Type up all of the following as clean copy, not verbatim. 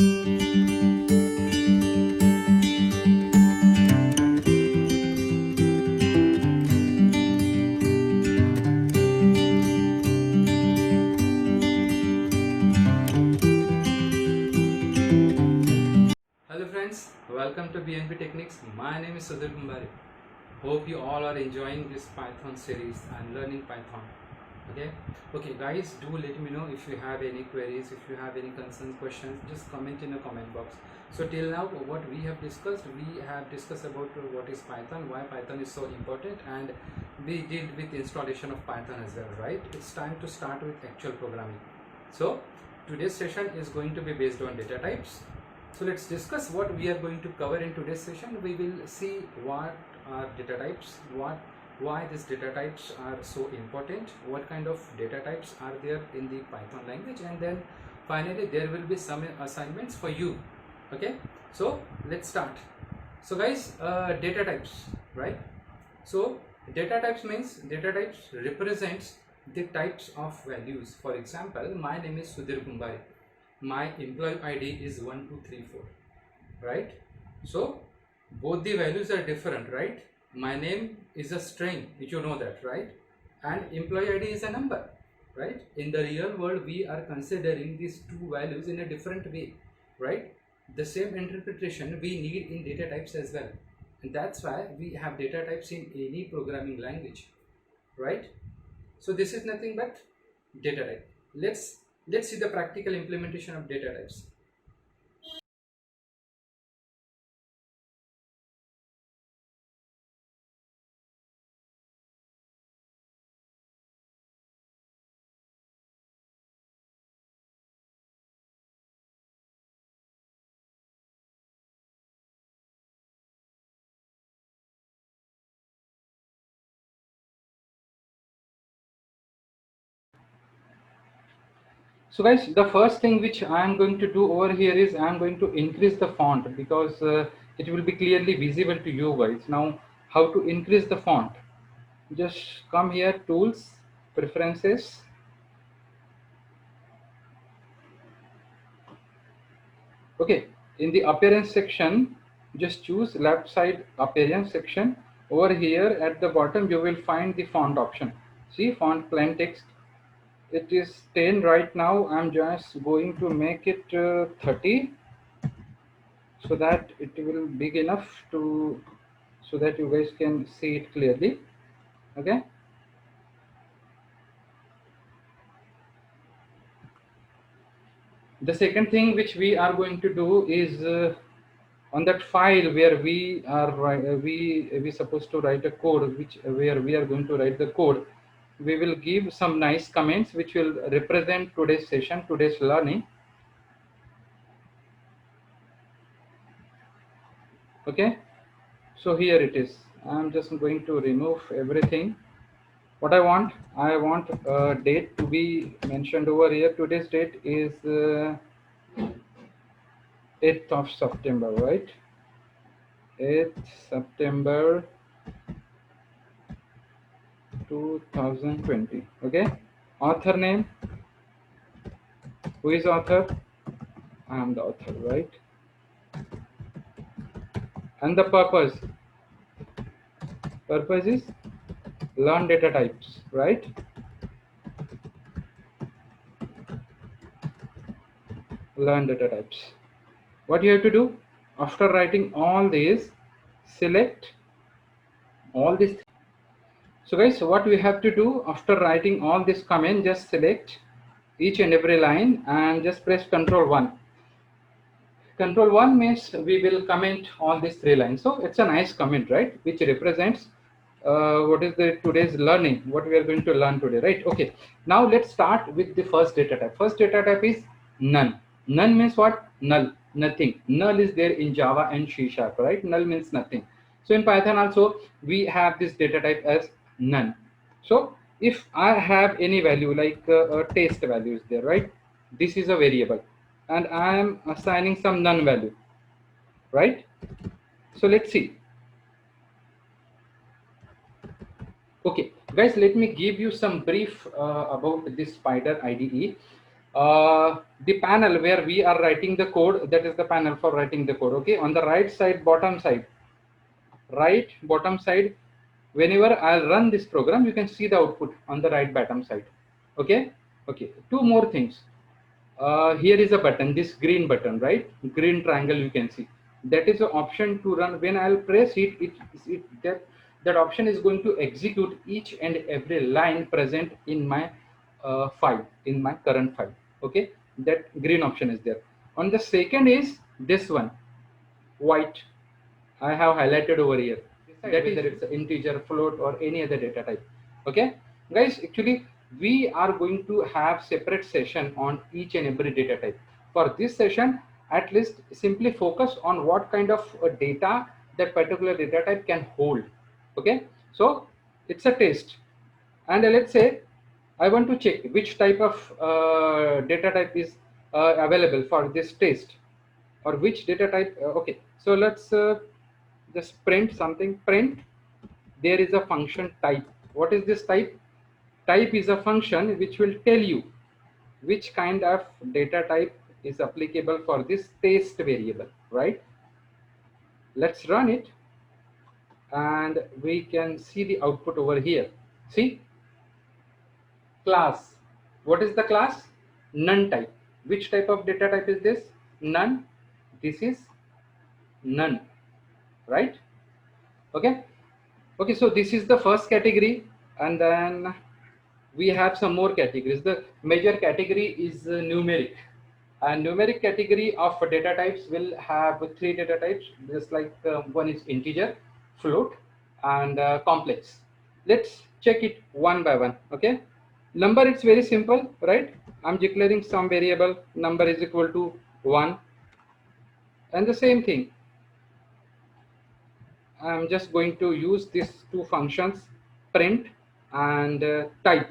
Hello friends, welcome to BNP Techniques. My name is Sudhir Kumbari. Hope you all are enjoying this Python series and learning Python. Okay guys, do let me know if you have any queries, if you have any concerns, questions, just comment in the comment box. So till now what we have discussed about what is Python, why Python is so important, and we did with installation of Python as well, right? It's time to start with actual programming. So today's session is going to be based on data types. So let's discuss what we are going to cover in today's session. We will see what are data types, why these data types are so important, what kind of data types are there in the Python language, and then finally there will be some assignments for you. Okay, so let's start. So guys, data types, right? So data types means data types represents the types of values. For example, my name is Sudhir Kumbari. My employee ID is 1234, right? So both the values are different, right? My name is a string, you know that, right? And employee ID is a number, right? In the real world we are considering these two values in a different way, right? The same interpretation we need in data types as well, and that's why we have data types in any programming language, right? So this is nothing but data type. Let's see the practical implementation of data types. So guys, the first thing which I am going to do over here is I am going to increase the font, because it will be clearly visible to you guys. Now, how to increase the font? Just come here, tools, preferences. Okay, in the appearance section, just choose left side appearance section. Over here at the bottom, you will find the font option. See, font plain text. It is 10 right now. I'm just going to make it 30, so that it will big enough to, so that you guys can see it clearly. Okay, the second thing which we are going to do is on that file where we are we supposed to write a code, which where we are going to write the code, we will give some nice comments which will represent today's session, today's learning. Okay, so here it is. I'm just going to remove everything. What I want a date to be mentioned over here. Today's date is 8th of September, right? 8th September 2020. Okay, author name, who is author? I am the author, right? And the purpose is learn data types, right? Learn data types. What you have to do after writing all these, select all these. So guys, what we have to do after writing all this comment, just select each and every line and just press Control 1. Control 1 means we will comment all these three lines. So it's a nice comment, right? Which represents what is the today's learning, what we are going to learn today, right? Okay. Now let's start with the first data type. First data type is none. None means what? Null, nothing. Null is there in Java and C Sharp, right? Null means nothing. So in Python also we have this data type as none. So if I have any value like a test value is there, right? This is a variable and I am assigning some none value, right? So let's see. Okay, guys, let me give you some brief about this Spider IDE. the panel where we are writing the code, that is the panel for writing the code. Okay, on the right side, bottom side, right bottom side, whenever I'll run this program, you can see the output on the right bottom side. Okay, okay, two more things. Here is a button, this green button, right? Green triangle you can see. That is the option to run. When I'll press it, that option is going to execute each and every line present in my file, in my current file. Okay, that green option is there. On the second is this one, white. I have highlighted over here. That is, whether it's an integer, float, or any other data type. Okay, guys. Actually, we are going to have separate session on each and every data type. For this session, at least simply focus on what kind of data that particular data type can hold. Okay, so it's a test, and let's say I want to check which type of data type is available for this test, or which data type. Okay, so let's just print something. Print, there is a function type. What is this type? Type is a function which will tell you which kind of data type is applicable for this test variable, right? Let's run it, and we can see the output over here. See, class. What is the class? None type. Which type of data type is this? None. This is none, right? Okay, okay, so this is the first category, and then we have some more categories. The major category is numeric, and numeric category of data types will have three data types, just like one is integer, float, and complex. Let's check it one by one. Okay, number, it's very simple, right? I'm declaring some variable, number is equal to 1, and the same thing, I'm just going to use these two functions, print and type,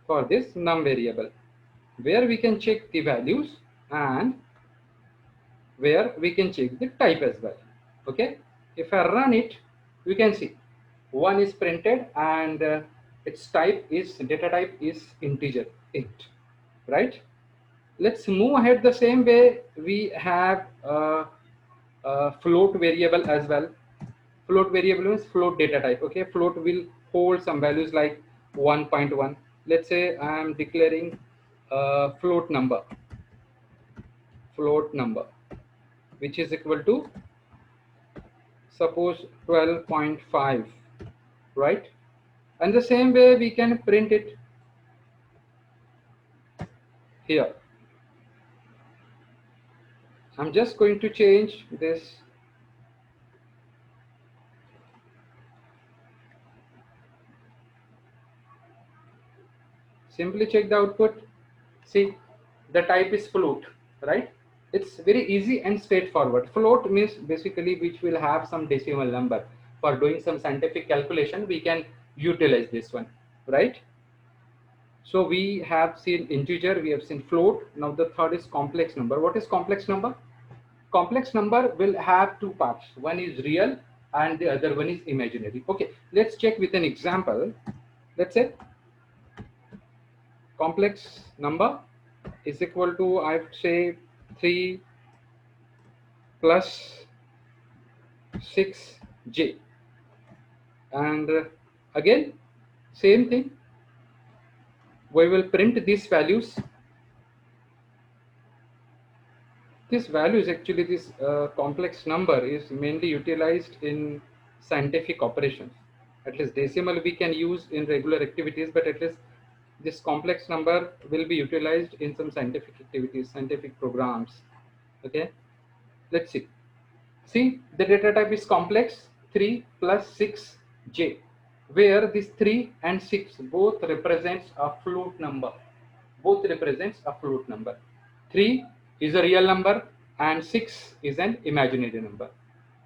for this num variable, where we can check the values and where we can check the type as well. Okay, if I run it, we can see 1 is printed, and its type is, data type is integer, int, right? Let's move ahead. The same way we have a float variable as well. Float variable means float data type. Okay, float will hold some values like 1.1. Let's say I am declaring float number, which is equal to, suppose, 12.5, right? And the same way we can print it here. I'm just going to change this. Simply check the output. See, the type is float, right? It's very easy and straightforward. Float means basically which will have some decimal number. For doing some scientific calculation, we can utilize this one, right? So we have seen integer, we have seen float. Now the third is complex number. What is complex number? Complex number will have two parts. One is real and the other one is imaginary. Okay, let's check with an example. Let's say complex number is equal to, I would say, 3 plus 6j, and again same thing, we will print these values. This value is actually, this complex number is mainly utilized in scientific operations. At least decimal we can use in regular activities, but at least this complex number will be utilized in some scientific activities, scientific programs. Okay, let's see. See, the data type is complex, 3 plus 6j, where this 3 and 6 both represents a float number. Both represents a float number. 3 is a real number and 6 is an imaginary number.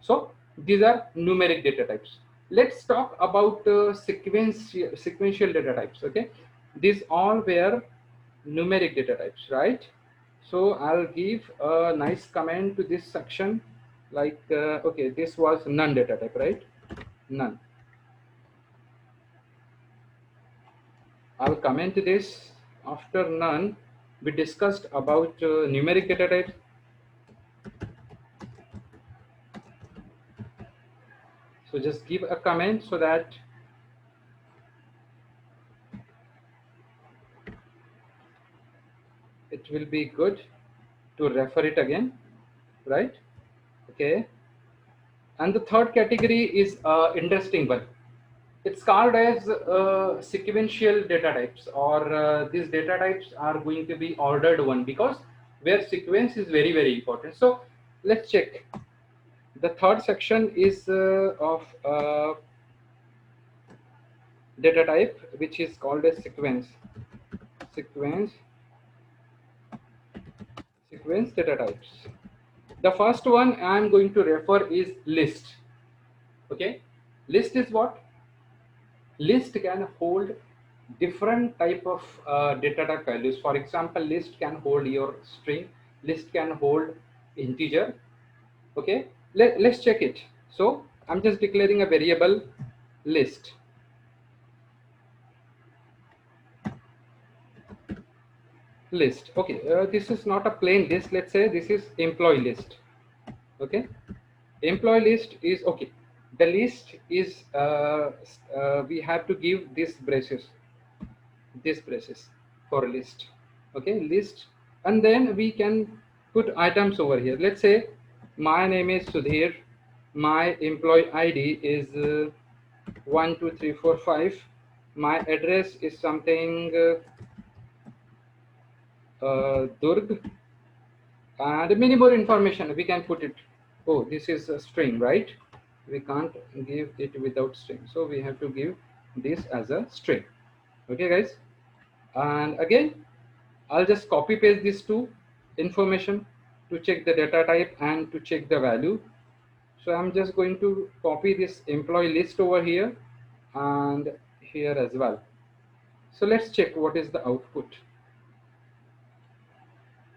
So these are numeric data types. Let's talk about sequential data types. Okay, these all were numeric data types, right? So I'll give a nice comment to this section, like okay, this was none data type, right? None. I'll comment this After none, we discussed about numeric data types. So just give a comment so that it will be good to refer it again, right? Okay. And the third category is interesting one. It's called as sequential data types, or these data types are going to be ordered one, because where sequence is very very important. So let's check. The third section is of data type, which is called as sequence sequence data types. The first one I am going to refer is list. Okay, list is what? List can hold different type of data type values. For example, list can hold your string, list can hold integer. Okay, let's check it. So I'm just declaring a variable list. Okay, this is not a plain list. Let's say this is employee list. Okay, employee list is okay. The list is we have to give this braces for list. Okay, list, and then we can put items over here. Let's say my name is Sudhir, my employee ID is 12345, my address is something Durg, and many more information we can put it. Oh, this is a string, right? We can't give it without string, so we have to give this as a string. Okay guys, and again I'll just copy paste these two information to check the data type and to check the value. So I'm just going to copy this employee list over here and here as well. So let's check what is the output.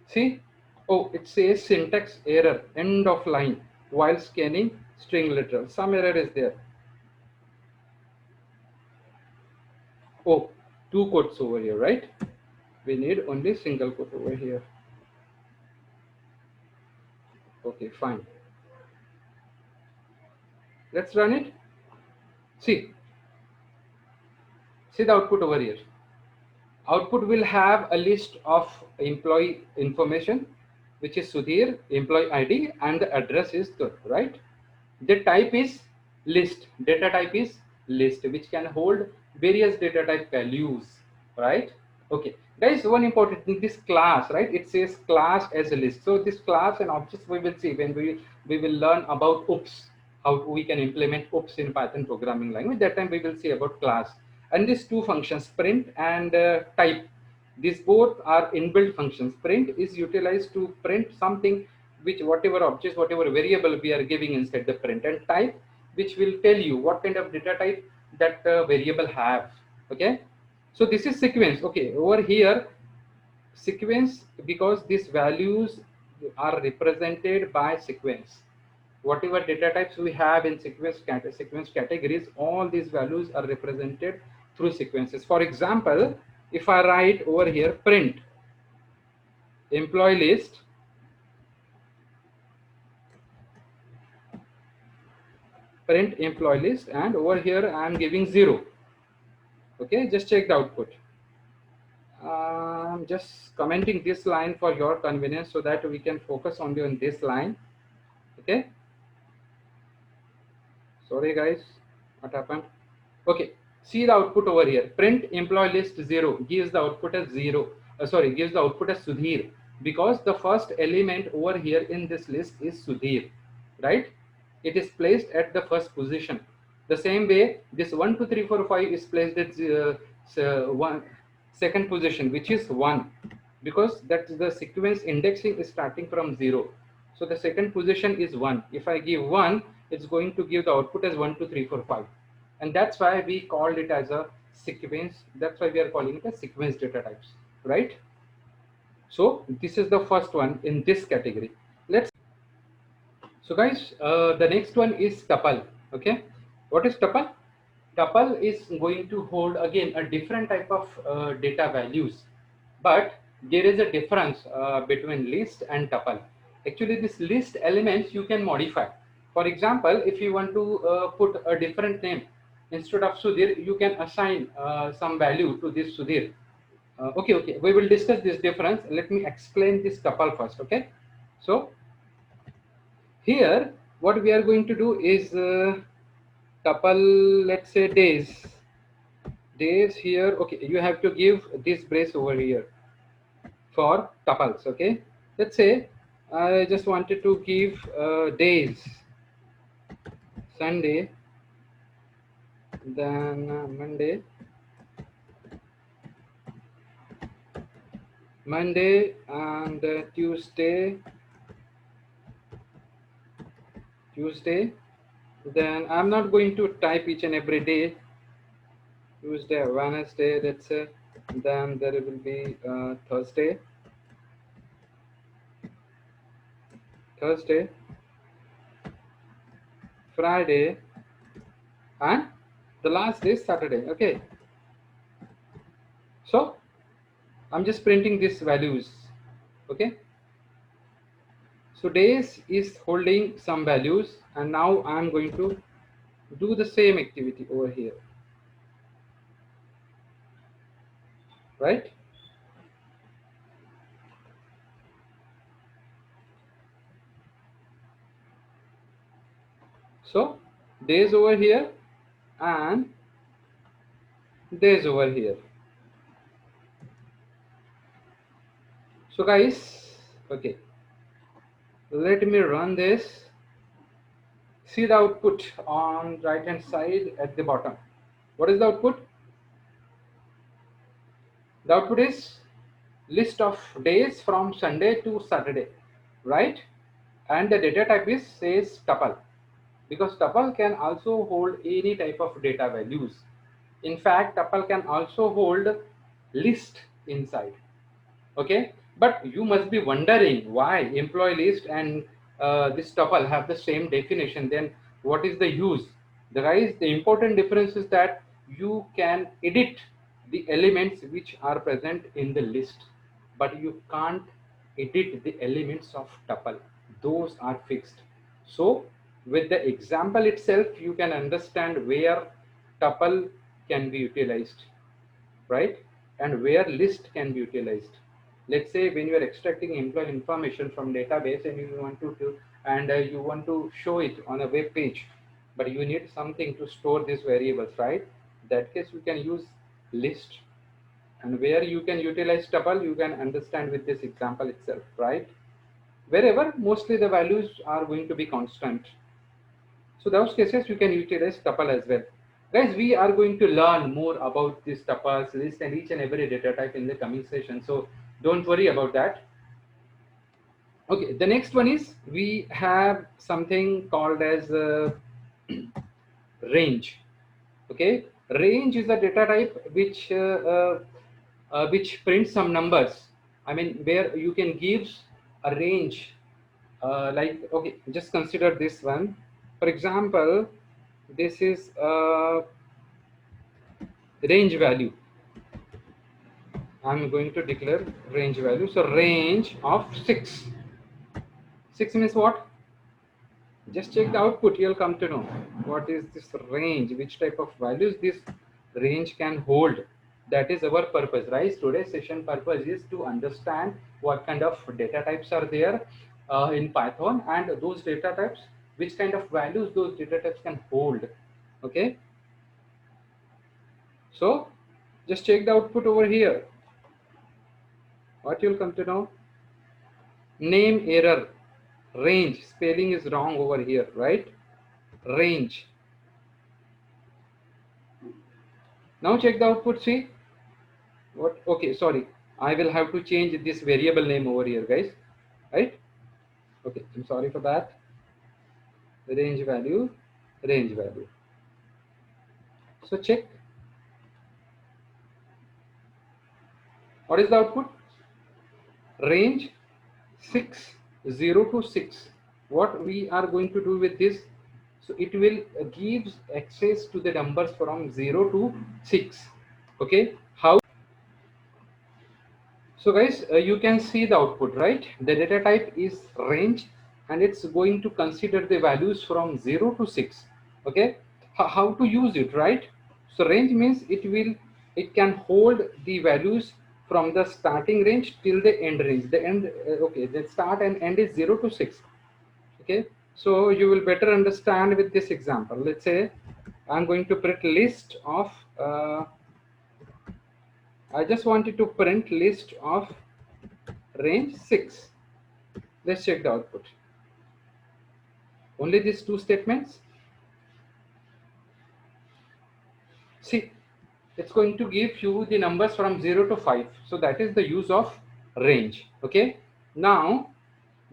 See, oh, it says syntax error, end of line while scanning string literal. Some error is there. Oh, two quotes over here, right? We need only single quote over here. Okay, fine. Let's run it. See the output over here. Output will have a list of employee information, which is Sudhir, employee ID, and the address is Tur, right? The type is list. Data type is list, which can hold various data type values, right? Okay, guys, one important thing, this class, right? It says class as a list. So this class and objects we will see when we will learn about OOPS, how we can implement OOPS in Python programming language. That time we will see about class. And these two functions, print and type, these both are inbuilt functions. Print is utilized to print something, which whatever objects, whatever variable we are giving inside the print, and type, which will tell you what kind of data type that variable have. Okay, so this is sequence. Okay, over here sequence, because these values are represented by sequence. Whatever data types we have in sequence categories, all these values are represented through sequences. For example, if I write over here print employee list, and over here I am giving 0. Okay, just check the output. I'm just commenting this line for your convenience so that we can focus only on this line. Okay, sorry guys, what happened? Okay, see the output over here. Print employee list 0 gives the output as 0. Gives the output as Sudhir, because the first element over here in this list is Sudhir, right? It is placed at the first position. The same way, this 1, 2, 3, 4, 5 is placed at second position, which is 1, because that the sequence indexing is starting from 0. So the second position is 1. If I give 1, it's going to give the output as 1, 2, 3, 4, 5. And that's why we called it as a sequence. That's why we are calling it as sequence data types, right? So this is the first one in this category. Let's So guys, the next one is tuple. Okay, what is tuple? Tuple is going to hold again a different type of data values. But there is a difference between list and tuple. Actually, this list elements you can modify. For example, if you want to put a different name instead of Sudhir, you can assign some value to this Sudhir. Okay, we will discuss this difference. Let me explain this tuple first. Okay, so here what we are going to do is tuple, let's say days here. Okay, you have to give this brace over here for tuples. Okay, let's say I just wanted to give days, Sunday, then Monday and Tuesday. Then I'm not going to type each and every day. Tuesday, Wednesday, let's say. Then there will be Thursday, Friday, and the last day is Saturday. Okay, so I'm just printing these values. Okay, so days is holding some values, and now I'm going to do the same activity over here, right? So days over here and days over here. So guys, okay, let me run this. See the output on right hand side at the bottom. What is the output? The output is list of days from Sunday to Saturday, right? And the data type is says tuple, because tuple can also hold any type of data values. In fact, tuple can also hold list inside. Okay, but you must be wondering why employee list and this tuple have the same definition. Then what is the use? The important difference is that you can edit the elements which are present in the list, but you can't edit the elements of tuple. Those are fixed. So with the example itself you can understand where tuple can be utilized, right? And where list can be utilized. Let's say when you are extracting employee information from database and you want you want to show it on a web page, but you need something to store these variables, right? That case you can use list. And where you can utilize tuple, you can understand with this example itself, right? Wherever mostly the values are going to be constant, so those cases you can utilize tuple as well. Guys, we are going to learn more about this tuples list and each and every data type in the coming session. So don't worry about that. Okay, the next one is we have something called as range. Okay, range is a data type which prints some numbers. I mean, where you can give a range. Like, okay, just consider this one. For example, this is range value. I'm going to declare range value. So range of 6. 6 means what? Just check the output, you'll come to know what is this range, which type of values this range can hold. That is our purpose, right? Today's session purpose is to understand what kind of data types are there in Python, and those data types, which kind of values those data types can hold. Okay, so just check the output over here. What you'll come to know? Name error, range spelling is wrong over here, right? Range. Now check the output, see what? Okay, sorry, I will have to change this variable name over here, guys, right? Okay, I'm sorry for that. Range value, range value. So check what is the output. Range 6, 0 to 6. What we are going to do with this? So it will gives access to the numbers from 0 to 6. Okay, how? So guys, you can see the output, right? The data type is range, and it's going to consider the values from 0 to 6. Okay, how to use it, right? So range means it can hold the values from the starting range till the end range. The end, okay, the start and end is 0 to 6. Okay, so you will better understand with this example. Let's say I'm going to print list of I just wanted to print list of range 6. Let's check the output. Only these two statements. See, it's going to give you the numbers from 0 to 5. So that is the use of range. Okay, now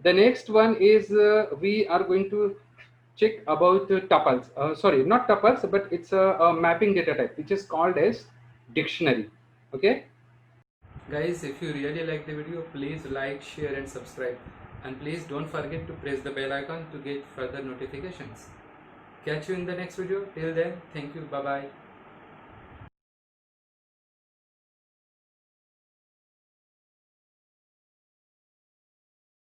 the next one is we are going to check about tuples. Sorry, not tuples, but it's a mapping data type which is called as dictionary. Okay guys, if you really like the video, please like, share and subscribe, and please don't forget to press the bell icon to get further notifications. Catch you in the next video. Till then, thank you. Bye bye.